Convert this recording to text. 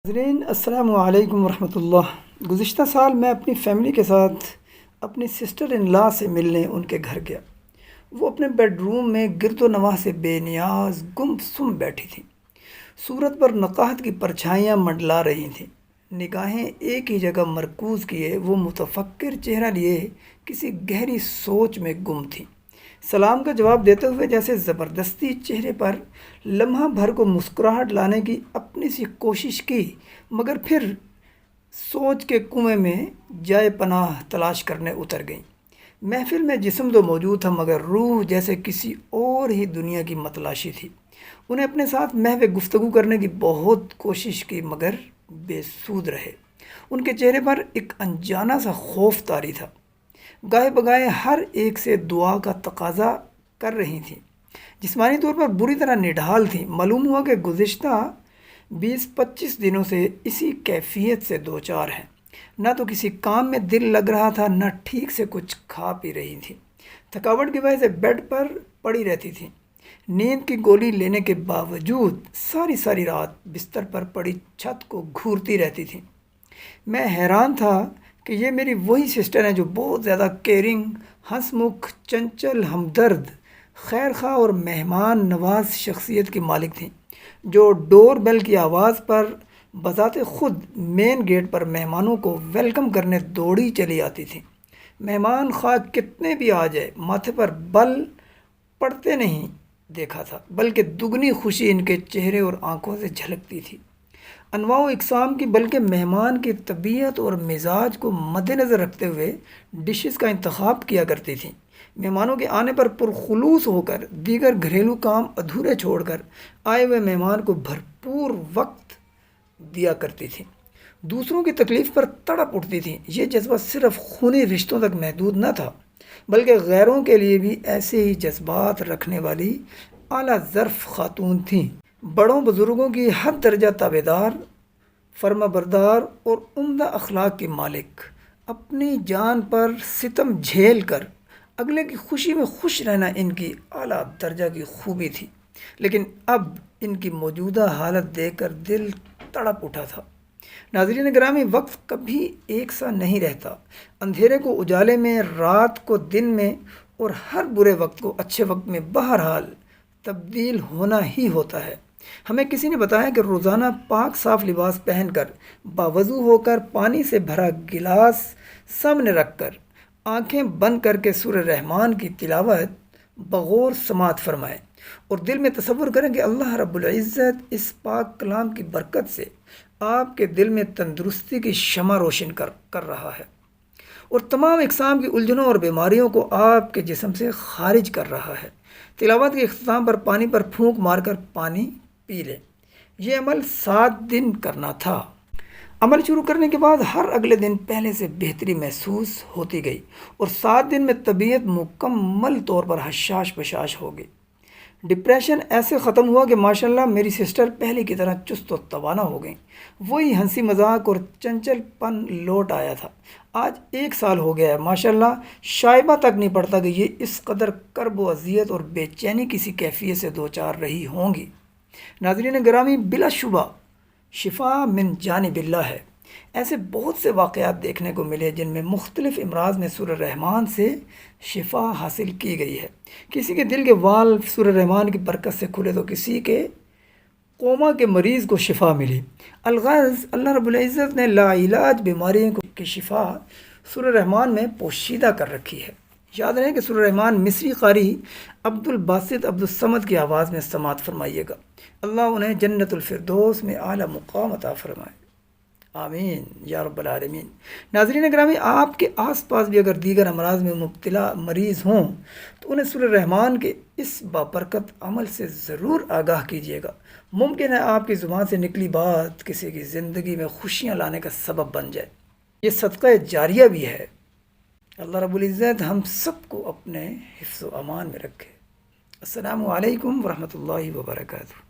ناظرین السلام علیکم ورحمۃ اللہ۔ گزشتہ سال میں اپنی فیملی کے ساتھ اپنی سسٹر ان لا سے ملنے ان کے گھر گیا۔ وہ اپنے بیڈ روم میں گرد و نواح سے بے نیاز گم سم بیٹھی تھیں۔ صورت پر نقاہت کی پرچھائیاں منڈلا رہی تھیں۔ نگاہیں ایک ہی جگہ مرکوز کیے وہ متفکر چہرہ لیے کسی گہری سوچ میں گم تھیں۔ سلام کا جواب دیتے ہوئے جیسے زبردستی چہرے پر لمحہ بھر کو مسکراہٹ لانے کی اپنی سی کوشش کی، مگر پھر سوچ کے کنویں میں جائے پناہ تلاش کرنے اتر گئیں۔ محفل میں جسم تو موجود تھا مگر روح جیسے کسی اور ہی دنیا کی متلاشی تھی۔ انہیں اپنے ساتھ محو گفتگو کرنے کی بہت کوشش کی مگر بے سود رہے۔ ان کے چہرے پر ایک انجانا سا خوف طاری تھا۔ گاہے بگاہے ہر ایک سے دعا کا تقاضا کر رہی تھیں۔ جسمانی طور پر بری طرح نڈھال تھیں۔ معلوم ہوا کہ گزشتہ 20-25 دنوں سے اسی کیفیت سے دوچار ہیں۔ نہ تو کسی کام میں دل لگ رہا تھا، نہ ٹھیک سے کچھ کھا پی رہی تھیں۔ تھکاوٹ کی وجہ سے بیڈ پر پڑی رہتی تھیں۔ نیند کی گولی لینے کے باوجود ساری رات بستر پر پڑی چھت کو گھورتی رہتی تھیں۔ میں حیران تھا کہ یہ میری وہی سسٹر ہیں جو بہت زیادہ کیئرنگ، ہنس مکھ، چنچل، ہمدرد، خیر خواہ اور مہمان نواز شخصیت کی مالک تھیں، جو ڈور بیل کی آواز پر بذات خود مین گیٹ پر مہمانوں کو ویلکم کرنے دوڑی چلی آتی تھیں۔ مہمان خواہ کتنے بھی آ جائے ماتھے پر بل پڑتے نہیں دیکھا تھا، بلکہ دگنی خوشی ان کے چہرے اور آنکھوں سے جھلکتی تھی۔ انواع و اقسام کی بلکہ مہمان کی طبیعت اور مزاج کو مد نظر رکھتے ہوئے ڈشز کا انتخاب کیا کرتی تھیں۔ مہمانوں کے آنے پر پرخلوص ہو کر دیگر گھریلو کام ادھورے چھوڑ کر آئے ہوئے مہمان کو بھرپور وقت دیا کرتی تھیں۔ دوسروں کی تکلیف پر تڑپ اٹھتی تھیں۔ یہ جذبہ صرف خونی رشتوں تک محدود نہ تھا، بلکہ غیروں کے لیے بھی ایسے ہی جذبات رکھنے والی اعلیٰ ظرف خاتون تھیں۔ بڑوں بزرگوں کی ہر درجہ تابعدار، فرما بردار اور عمدہ اخلاق کی مالک، اپنی جان پر ستم جھیل کر اگلے کی خوشی میں خوش رہنا ان کی اعلیٰ درجہ کی خوبی تھی۔ لیکن اب ان کی موجودہ حالت دیکھ کر دل تڑپ اٹھا تھا۔ ناظرین گرامی، وقت کبھی ایک سا نہیں رہتا۔ اندھیرے کو اجالے میں، رات کو دن میں، اور ہر برے وقت کو اچھے وقت میں بہرحال تبدیل ہونا ہی ہوتا ہے۔ ہمیں کسی نے بتایا کہ روزانہ پاک صاف لباس پہن کر، باوضو ہو کر، پانی سے بھرا گلاس سامنے رکھ کر، آنکھیں بند کر کے سورہ رحمان کی تلاوت بغور سماعت فرمائیں اور دل میں تصور کریں کہ اللہ رب العزت اس پاک کلام کی برکت سے آپ کے دل میں تندرستی کی شمع روشن کر رہا ہے اور تمام اقسام کی الجھنوں اور بیماریوں کو آپ کے جسم سے خارج کر رہا ہے۔ تلاوت کے اختتام پر پانی پر پھونک مار کر پانی پی لیں۔ یہ عمل 7 دن کرنا تھا۔ عمل شروع کرنے کے بعد ہر اگلے دن پہلے سے بہتری محسوس ہوتی گئی اور 7 دن میں طبیعت مکمل طور پر حشاش بشاش ہو گئی۔ ڈپریشن ایسے ختم ہوا کہ ماشاءاللہ میری سسٹر پہلے کی طرح چست و توانا ہو گئیں۔ وہی ہنسی مذاق اور چنچل پن لوٹ آیا تھا۔ آج 1 سال ہو گیا ہے۔ ماشاءاللہ شائبہ تک نہیں پڑتا کہ یہ اس قدر کرب و اذیت اور بے چینی کسی کیفیت سے دوچار رہی ہوں گی۔ ناظرین گرامی، بلا شبہ شفا من جانب اللہ ہے۔ ایسے بہت سے واقعات دیکھنے کو ملے جن میں مختلف امراض میں سورہ رحمان سے شفا حاصل کی گئی ہے۔ کسی کے دل کے والو سورہ رحمان کی برکت سے کھلے تو کسی کے کوما کے مریض کو شفا ملی۔ الغرض اللہ رب العزت نے لا علاج بیماریوں کی شفا سورہ رحمان میں پوشیدہ کر رکھی ہے۔ یاد رہے کہ سورہ رحمان مصری قاری عبد الباسط عبد الصمد کی آواز میں سماعت فرمائیے گا۔ اللہ انہیں جنت الفردوس میں اعلیٰ مقام عطا فرمائے، آمین یا رب العالمین۔ ناظرین گرامی، آپ کے آس پاس بھی اگر دیگر امراض میں مبتلا مریض ہوں تو انہیں سورہ رحمان کے اس بابرکت عمل سے ضرور آگاہ کیجیے گا۔ ممکن ہے آپ کی زبان سے نکلی بات کسی کی زندگی میں خوشیاں لانے کا سبب بن جائے۔ یہ صدقہ جاریہ بھی ہے۔ اللہ رب العزت ہم سب کو اپنے حفظ و امان میں رکھے۔ السلام علیکم ورحمۃ اللہ وبرکاتہ۔